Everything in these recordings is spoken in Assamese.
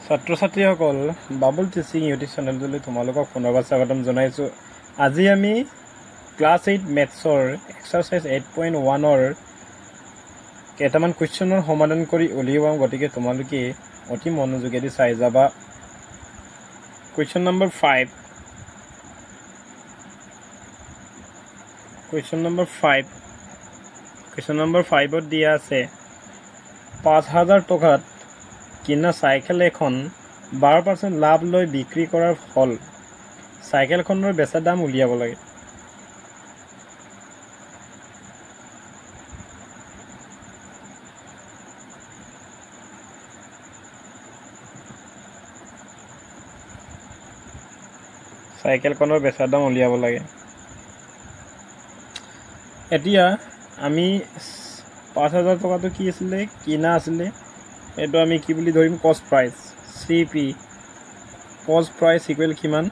ছাত্ৰ ছাত্ৰীসকল বাবুল টিচিং ইউটিউব চেনেলটোলৈ তোমালোকক পুনৰবাৰ স্বাগতম জনাইছোঁ। আজি আমি ক্লাছ 8 মেথছৰ এক্সাৰচাইজ 8.1ৰ কেইটামান কুৱেশ্যনৰ সমাধান কৰি উলিয়াম, গতিকে তোমালোকে অতি মনোযোগেদি চাই যাবা। কুৱেশ্যন নম্বৰ 5 কুৱেশ্যন নম্বৰ 5ত দিয়া আছে 5,000 টকাত কিনা চাইকেল এখন 12% লাভ লৈ বিক্ৰী কৰাৰ ফল চাইকেলখনৰ বেচা দাম উলিয়াব লাগে। চাইকেলখনৰ বেচা দাম উলিয়াব লাগে। এতিয়া আমি 5,000 টকাটো কি আছিলে, কিনা আছিলে, এইটো আমি কি বুলি ধৰিম, কষ্ট প্ৰাইচ, CP। কষ্ট প্ৰাইচ ইকুৱেল কিমান,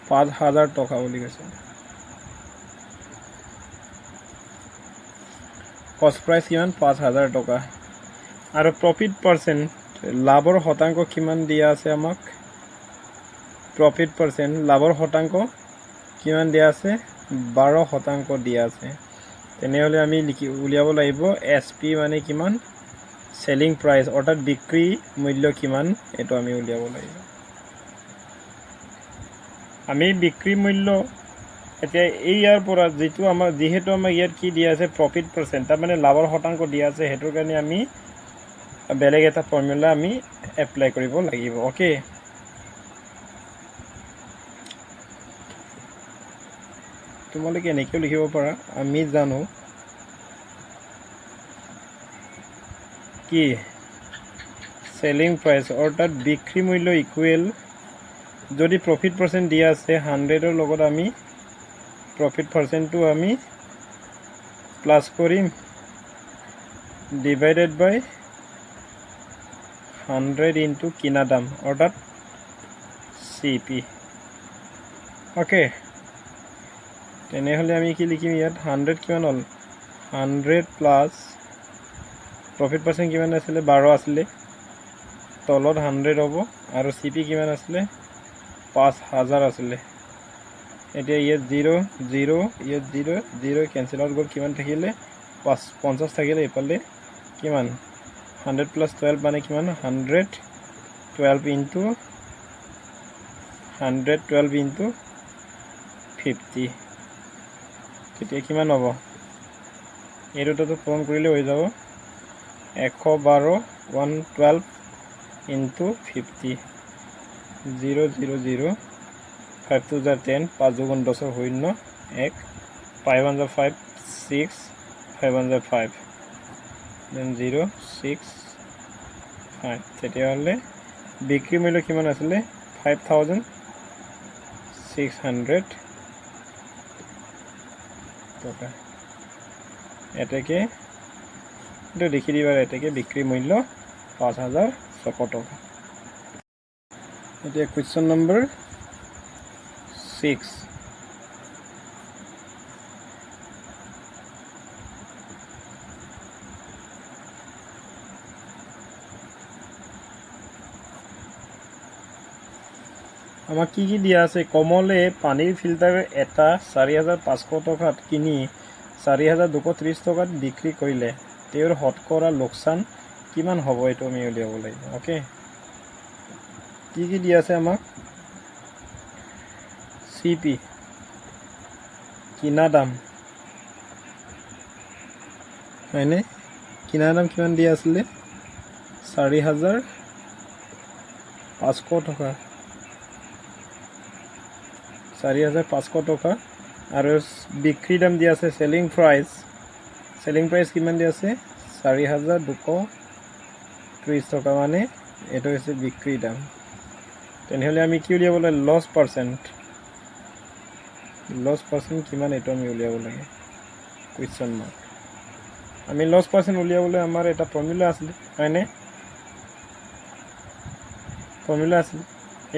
5,000 টকা বুলি কৈছে। কষ্ট প্ৰাইচ কিমান, 5,000 টকা। আৰু প্ৰফিট পাৰ্চেণ্ট, লাভৰ শতাংশ কিমান দিয়া আছে আমাক, প্ৰফিট পাৰ্চেণ্ট লাভৰ শতাংশ কিমান দিয়া আছে, 12% দিয়া আছে। তেনেহ'লে আমি উলিয়াব লাগিব SP মানে কিমান, চেলিং প্ৰাইচ, অৰ্থাৎ বিক্ৰী মূল্য কিমান, এইটো আমি উলিয়াব লাগিব। আমি বিক্ৰী মূল্য এতিয়া ইয়াৰ পৰা যিহেতু আমাৰ ইয়াত কি দিয়া আছে, প্ৰফিট পাৰ্চেণ্ট, তাৰমানে লাভৰ শতাংশ দিয়া আছে, সেইটোৰ কাৰণে আমি বেলেগ এটা ফৰ্মুলা আমি এপ্লাই কৰিব লাগিব। অ'কে, তোমালোকে এনেকৈও লিখিব পাৰা, আমি জানো কি চেলিং প্ৰাইচ অৰ্থাৎ বিক্ৰী মূল্য ইকুৱেল, যদি প্ৰফিট পাৰ্চেণ্ট দিয়া আছে 100ৰ লগত আমি প্ৰফিট পাৰ্চেণ্টটো আমি প্লাছ কৰিম, ডিভাইডেড বাই 100 ইনটু কিনা দাম অৰ্থাৎ CP। অ'কে, তেনেহ'লে আমি কি লিখিম ইয়াত, 100 কিমান হ'ল, 100 প্লাছ প্ৰফিট পাৰ্চেণ্ট কিমান আছিলে, 12 আছিলে, তলত 100 হ'ব, আৰু CP কিমান আছিলে, 5,000 আছিলে। এতিয়া ইয়াত 0 0, ইয়াত 0 0 কেঞ্চেল আউট গ'ল, কিমান থাকিলে, 50 থাকিলে, এইফালে কিমান, 100 প্লাছ 12 মানে কিমান, 112 ইনটু 50, তেতিয়া কিমান হ'ব, এই দুটাটো পূৰণ কৰিলে হৈ যাব, 112 112 ইনটু 50, 0 0 0, 5 2 × 10, 5 2 × 10 শূন্য, 1, 5 1 5 6, 5 1 5, দেন 0 6 5, তেতিয়াহ'লে বিক্ৰী মূল্য কিমান আছিলে, 5,600 টকা। এতেকে এইটো লিখি দিবা, এতেকে বিক্ৰী মূল্য 5,600 টকা। এতিয়া কুৱেশ্যন নম্বৰ 6, আমাক কি দিয়া আছে, কমলে পানীৰ ফিল্টাৰ এটা 4,500 টকাত কিনি 4,230 টকাত বিক্ৰী কৰিলে তেওঁৰ শতকৰা লোকচান কিমান হ'ব, এইটো আমি উলিয়াব লাগিব। অ'কে, কি দিয়া আছে আমাক, CP কিনা দাম হয়নে, কিনা দাম কিমান দিয়া আছিলে, 4,500 টকা, 4,500 টকা, আৰু বিক্ৰী দাম দিয়া আছে, চেলিং প্ৰাইচ কিমান দিয়া আছে, 4,230 টকা, মানে এইটো হৈছে বিক্ৰী দাম। তেনেহ'লে আমি কি উলিয়াব লাগে, লছ পাৰ্চেণ্ট কিমান, এইটো আমি উলিয়াব লাগে, কুৱেশ্যন মাৰ্ক। আমি লছ পাৰ্চেণ্ট উলিয়াবলৈ আমাৰ এটা ফৰ্মুলা আছিলে হয়নে,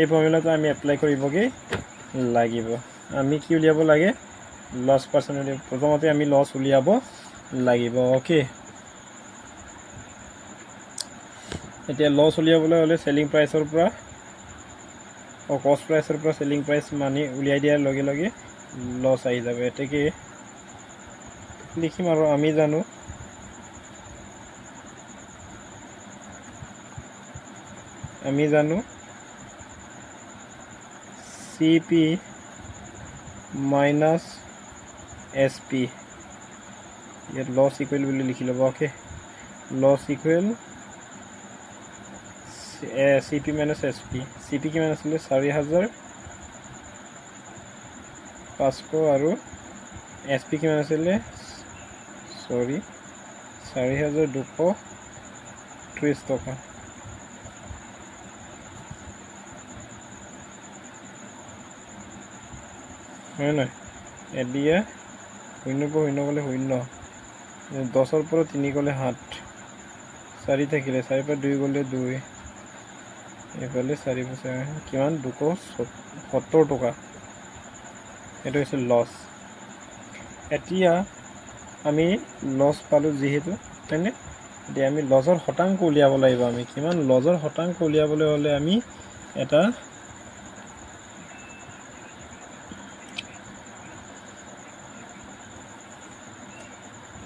এই ফৰ্মুলাটো আমি এপ্লাই কৰিবগৈ লাগিব। আমি কি উলিয়াব লাগে, লছ পাৰ্চেণ্ট, প্ৰথমতে আমি লছ উলিয়াব লাগিব। অ'কে, এতিয়া লছ উলিয়াবলৈ হ'লে চেলিং প্ৰাইচৰ পৰা কষ্ট প্ৰাইচৰ পৰা চেলিং প্ৰাইচ মানি উলিয়াই দিয়াৰ লগে লগে লছ আহি যাব। এতেকে লিখিম আৰু আমি জানো CP মাইনাছ SP, ইয়াত লছ ইকুৱেল বুলি লিখি ল'ব। Okay, loss equal CP minus SP। CP কিমান আছিলে 4,500 আৰু SP কিমান আছিলে 4,230 টকা। হয় নহয়? এতিয়া 0 পৰা 0 গ'লে 0, 10ৰ পৰা 3 গ'লে 7, 4 থাকিলে 4 পৰা 2 গ'লে 2, এইফালে 4 কিমান 270 টকা। এইটো হৈছে লছ। এতিয়া আমি লছ পালোঁ যিহেতু, হয়নে? এতিয়া আমি লছৰ শতাংশ উলিয়াব লাগিব। আমি কিমান লছৰ শতাংশ উলিয়াবলৈ হ'লে আমি এটা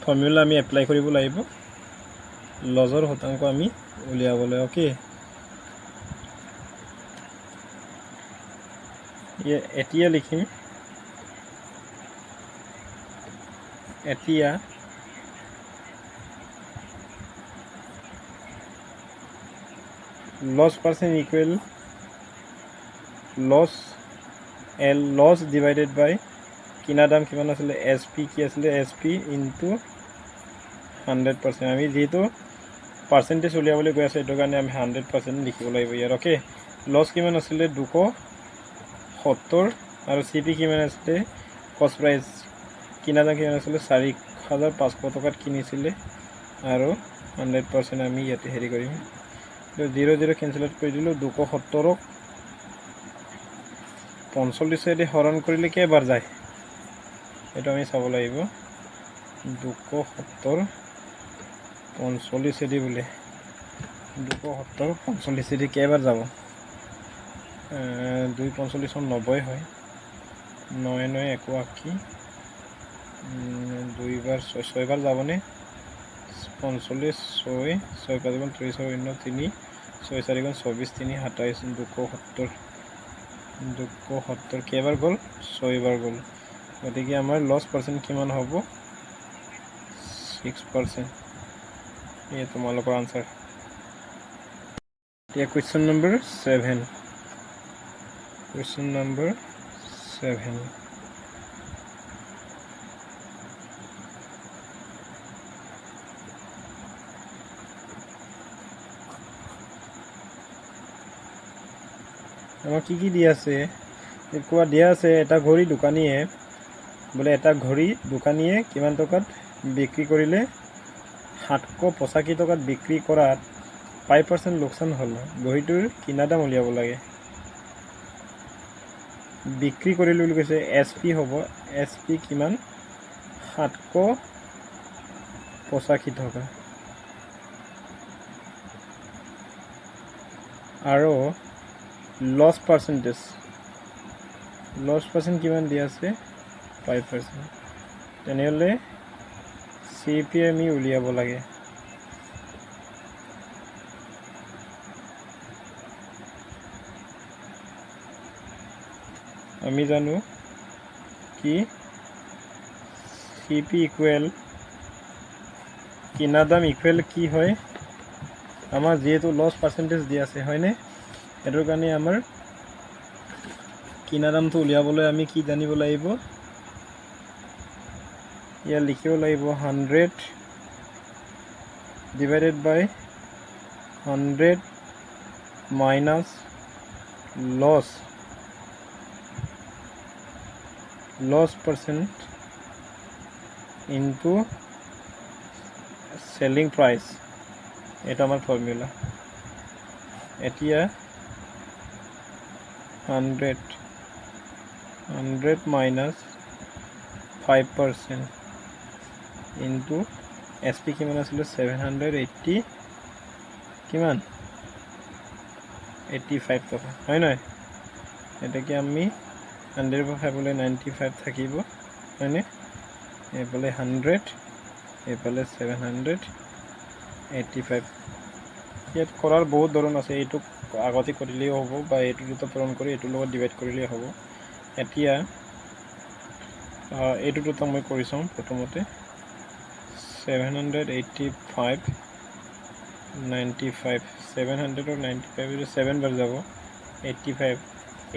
ফৰ্মুলা আমি এপ্লাই কৰিব লাগিব লছৰ শতাংশ আমি উলিয়াবলৈ। অ'কে, এতিয়া লিখিম loss percent equal loss divided by কিনা দাম কিমান আছিলে SP কি আছিলে SP ইনটু 100%। আমি যিহেতু পাৰ্চেণ্টেজ উলিয়াবলৈ গৈ আছোঁ, সেইটো কাৰণে আমি 100% লিখিব লাগিব ইয়াত। অ'কে, লছ কিমান আছিলে 270 আৰু CP কিমান আছিলে কষ্ট প্ৰাইচ কিনা দাম কিমান আছিলে 4,500 টকাত কিনিছিলে আৰু 100% আমি ইয়াতে হেৰি কৰিম 0 0 কেঞ্চেলত কৰি দিলোঁ। 270ক 45 হৰণ কৰিলে কেইবাৰ যায় এইটো আমি চাব লাগিব। 270 45 বোলে 270 45 কেইবাৰ যাব 2 45 90 হয় 9 9 81 2 বাৰ 6 বাৰ যাবনে 45 6 6 5 গুণ 30 শূন্য 3 6 4 গুণ 24 3 27 270 কেইবাৰ গ'ল 6 বাৰ গ'ল। গতিকে আমাৰ লছ পাৰ্চেণ্ট কিমান হ'ব 6%। এয়া তোমালোকৰ আনচাৰ। এতিয়া কুৱেশ্যন নম্বৰ 7। আমাক কি দিয়া আছে কোৱা দিয়া আছে এটা ঘড়ী দোকানীয়ে কিমান টকাত বিক্ৰী কৰিলে 785 টকাত বিক্ৰী কৰাত 5% লোকচান হ'ল। ঘড়ীটোৰ কিনা দাম উলিয়াব লাগে। বিক্ৰী কৰিলোঁ বুলি কৈছে SP হ'ব SP কিমান 785 টকা আৰু লছ পাৰ্চেণ্ট কিমান দিয়া আছে 5%। তেনেহ'লে CP আমি উলিয়াব লাগে। আমি জানো কি CP ইকুৱেল কিনা দাম ইকুৱেল কি হয় আমাৰ যিহেতু লছ পাৰ্চেণ্টেজ দিয়া আছে হয়নে, সেইটোৰ কাৰণে আমাৰ কিনা দামটো উলিয়াবলৈ আমি কি জানিব লাগিব ইয়াত লিখিব লাগিব 100 divided by 100 minus loss percent into selling price, এটা আমাৰ ফৰ্মুলা। এতিয়া 100 মাইনাছ 5% ইনটু SP কিমান আছিলে 780 কিমান 85 টকা হয় নহয় এটাকে আমি 100 পৰা 5 হলে 95 থাকিব হয়নে এইফালে 100 এইফালে 785 ইয়াত কৰাৰ বহুত ধৰণ আছে এইটো আগতে কৰিলেও হ'ব বা এইটো দুটা পূৰণ কৰি এইটোৰ লগত ডিভাইড কৰিলেই হ'ব এতিয়া এইটো দুটা মই কৰি চাওঁ প্ৰথমতে 785 95 700 और 95 7 बार যাব 85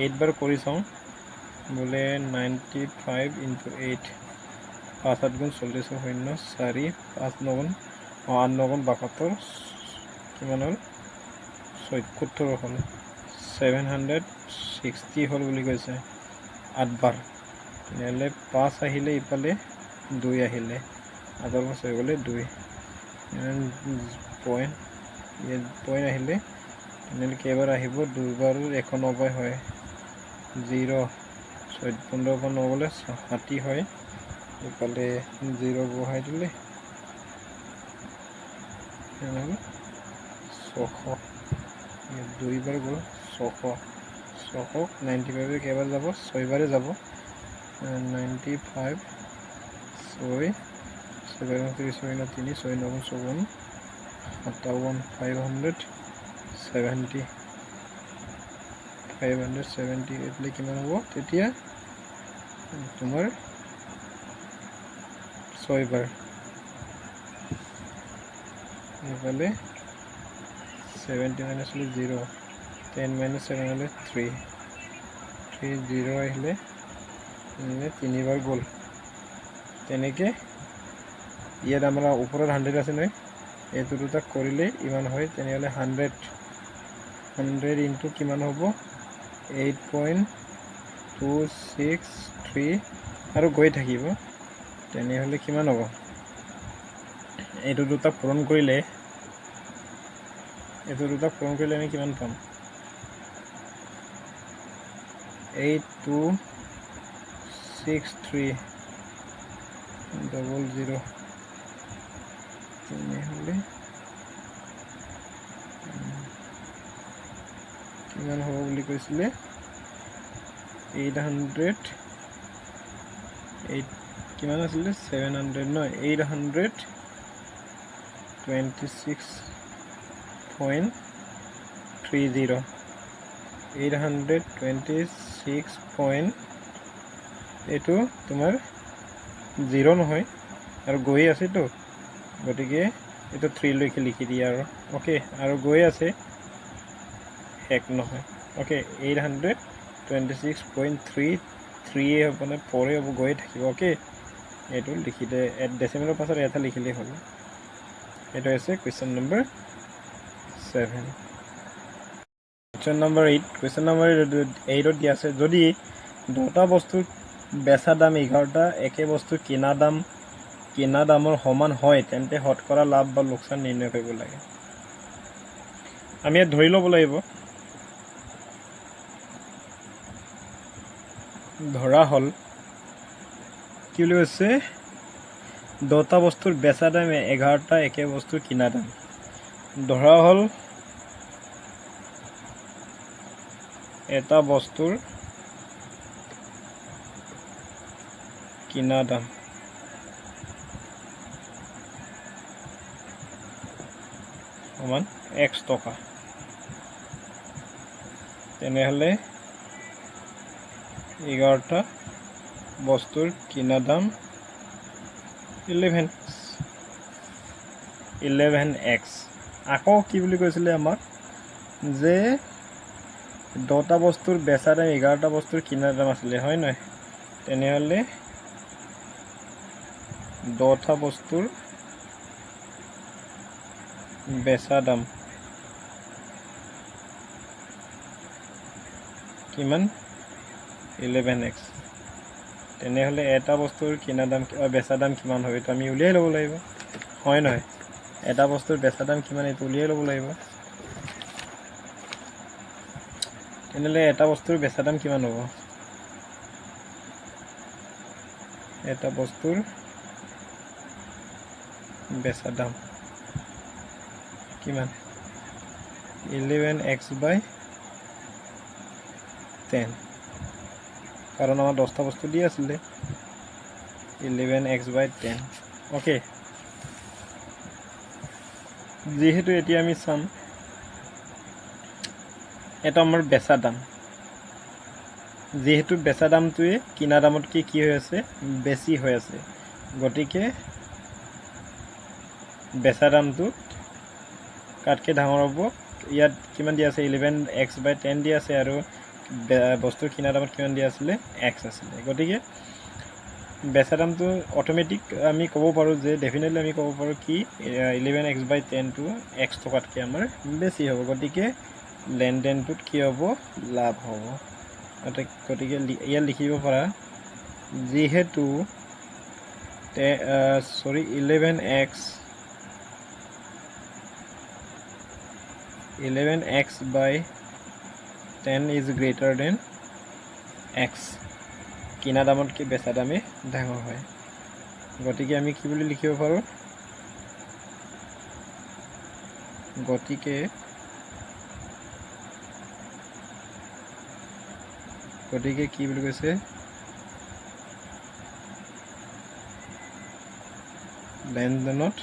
8 बार কৰি চাওঁ বোলে 95 into 8 5 7 গুণ 40 শূন্য 4 5 9 গুণ 8 9 গুণ 72 কিমান হ'ল 77 হ'ল 760 হ'ল বুলি কৈছে 8 বাৰ তেনেহ'লে 5 আহিলে ইফালে 2 আহিলে 8 পাঁচ হৈ গ'লে 2 পইণ্ট পইণ্ট আহিলে তেনেহ'লে কেইবাৰ আহিব 2 বাৰ 190 হয় 0 15 পৰা 9 গ'লে 60 হয় ইফালে 0 বহাই দিলে তেনেহ'লে 600 2 বাৰ গ'ল 600 95 কেইবাৰ যাব 6 বাৰে যাব 95 6 7 3 6 9 3 6 9 54 570 570 কিমান হ'ব তেতিয়া তোমাৰ 6 বাৰ এইফালে 70 minus 0 10 minus 7 হলে 3 0 আহিলে 3 বাৰ গ'ল তেনেকে ইয়াত আমাৰ ওপৰত 100 আছে নহয় এইটো দুটা কৰিলে ইমান হয় তেনেহ'লে 100 ইনটু কিমান হ'ব 8.263 আৰু গৈ থাকিব তেনেহ'লে কিমান হ'ব এইটো দুটা পূৰণ কৰিলে আমি কিমান পাম 8263 00 তেনেহ'লে কিমান হ'ব বুলি কৈছিলে 800 কিমান আছিলে 700 নহয় 826.30 826 এইটো তোমাৰ 0 নহয় আৰু গৈ আছেতো গতিকে এইটো 3 লৈকে লিখি দিয়া আৰু ওকে আৰু গৈ আছে শেষ নহয় ওকে 826.33 হ'ব নে 4 হ'ব গৈ থাকিব ওকে এইটো লিখি দে ডেচিমেলৰ পাছত এটা লিখিলেই হ'ল এইটো আছে question number 7 question number 8 question number 8ত দিয়া আছে যদি 2টা বস্তুৰ বেচা দাম 11টা একে বস্তুৰ কিনা দামৰ সমান হয় তেন্তে শতকৰা লাভ বা লোকচান নিৰ্ণয় কৰিব লাগে আমি ইয়াত ধৰি ল'ব লাগিব ধৰা হ'ল কি বুলি কৈছে 2টা বস্তুৰ বেচা দাম 11টা একে বস্তুৰ কিনা দাম ধৰা হ'ল এটা বস্তুৰ কিনা দাম সমান x টকা তেনেহ'লে 11টা বস্তুৰ কিনা দাম 11x আকৌ কি বুলি কৈছিলে আমাক যে 2টা বস্তুৰ বেচা দাম 11টা বস্তুৰ কিনা দাম আছিলে হয় নহয় তেনেহ'লে 2টা বস্তুৰ বেচা দাম কিমান 11x তেনেহ'লে এটা বস্তুৰ কিনা দাম বেচা দাম কিমান হয় এইটো আমি উলিয়াই ল'ব লাগিব হয় নহয় এটা বস্তুৰ বেচা দাম কিমান এইটো উলিয়াই ল'ব লাগিব তেনেহ'লে এটা বস্তুৰ বেচা দাম কিমান হ'ব এটা বস্তুৰ বেচা দাম কিমান 11x by 10 কাৰণ আমাৰ 10টা বস্তু দিয়া আছিলে 11x/10 ওকে যেহেতু এতিয়া আমি চাম এটা আমাৰ বেচা দাম যেহেতু বেচা দামটোৱে কিনা দামতকৈ কি হৈ আছে বেছি হৈ আছে গতিকে বেচা দামটো কাটকে ডাঙৰ হ'ব ইয়াত কিমান দিয়া আছে 11x/10 দিয়া আছে আৰু বস্তুৰ কিনা দামত কিমান দিয়া আছিলে x আছিলে গতিকে বেচা দামটো অটোমেটিক আমি ক'ব পাৰোঁ যে ডেফিনেটলি আমি ক'ব পাৰোঁ কি 11x/10 টো x টকাতকৈ আমাৰ বেছি হ'ব গতিকে লেনদেনটোত কি হ'ব লাভ হ'ব গতিকে ইয়াত লিখিব পাৰা যিহেতু 11x/10 is greater than x কিনা দামতকৈ বেচা দামে ডাঙৰ হয় গতিকে আমি কি বুলি লিখিব পাৰোঁ গতিকে কি বুলি কৈছে লেনদেনত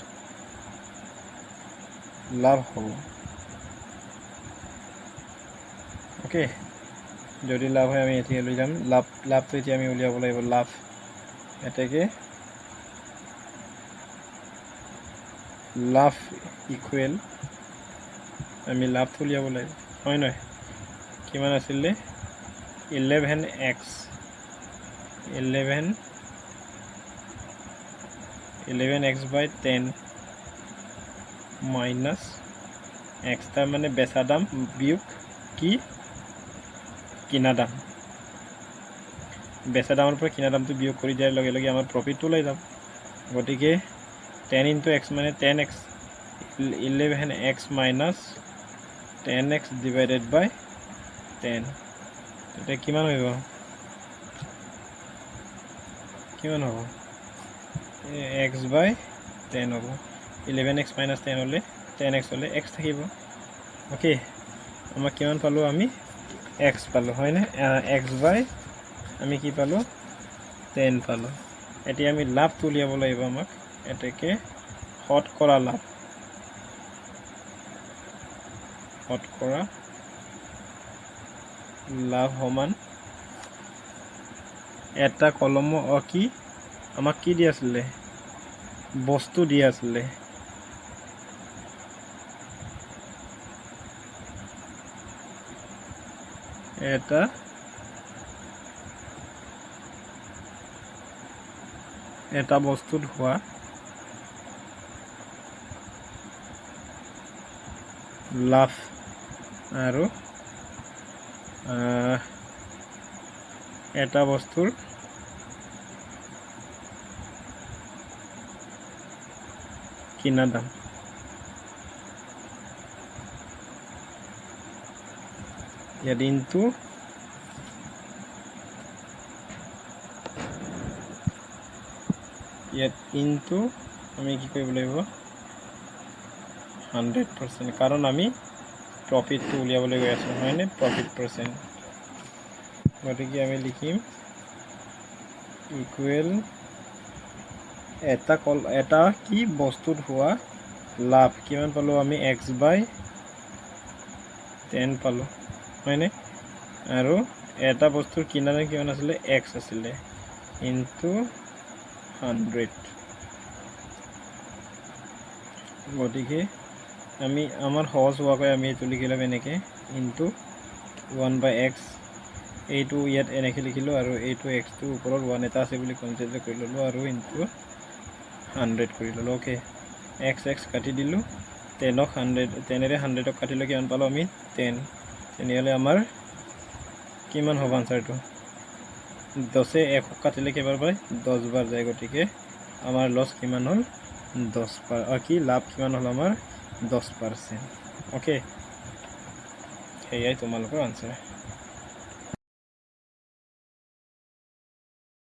লাভ হ'ব ওকে যদি লাভ হয় আমি এতিয়া লৈ যাম লাভটো এতিয়া আমি উলিয়াব লাগিব লাভ এতেকে লাভ ইকুৱেল আমি লাভটো উলিয়াব লাগিব হয় নহয় কিমান আছিলে 11x/10 মাইনাছ x তাৰ মানে বেচা দাম বিয়োগ কি কিনা দাম বেচা দামৰ পৰা কিনা দামটো বিয়োগ কৰি দিয়াৰ লগে লগে আমাৰ প্ৰফিটটো ওলাই যাব গতিকে 10 × x মানে 10x 11x minus 10x divided বাই 10 তেতিয়া কিমান হ'ব x/10 হ'ব 11x মাইনাছ 10 হ'লে 10x হ'লে x থাকিব ওকে আমাক কিমান পালোঁ আমি x পালোঁ হয়নে x/, আমি কি পালোঁ 10 পালোঁ এতিয়া আমি লাভটো উলিয়াব লাগিব আমাক এতেকে শতকৰা লাভ সমান এটা কলম কি আমাক কি দিয়া আছিলে বস্তু দিয়া আছিলে এটা বস্তুত হোৱা লাভ আৰু এটা বস্তুৰ কিনা দাম ইয়াত ইনটু আমি কি কৰিব লাগিব 100% কাৰণ আমি প্ৰফিটটো উলিয়াবলৈ গৈ আছোঁ হয়নে প্ৰফিট পাৰ্চেণ্ট গতিকে আমি লিখিম ইকুৱেল এটা কি বস্তুত হোৱা লাভ কিমান পালোঁ আমি x/10 পালোঁ হয়নে আৰু এটা বস্তুৰ কিনা দাম কিমান আছিলে x আছিলে ইনটু 100 গতিকে আমি আমাৰ সহজ হোৱাকৈ আমি এইটো লিখি ল'ম এনেকৈ ইনটু 1/x এইটো ইয়াত এনেকৈ লিখিলোঁ আৰু এইটো এক্সটো ওপৰত 1 এটা আছে বুলি কনচিডাৰ কৰি ল'লোঁ আৰু ইনটু 100 কৰি ল'লোঁ ওকে x কাটি দিলোঁ 10ক 10ৰে 100ক কাটিলে কিমান পালোঁ আমি 10 তেনেহ'লে আমাৰ কিমান হ'ব আনচাৰটো 10 1ক কাটিলে কেইবাৰ পায় 10 বাৰ যায় গতিকে আমাৰ লছ কিমান হ'ল 10 কি লাভ কিমান হ'ল আমাৰ 10% ওকে সেয়াই তোমালোকৰ আনচাৰ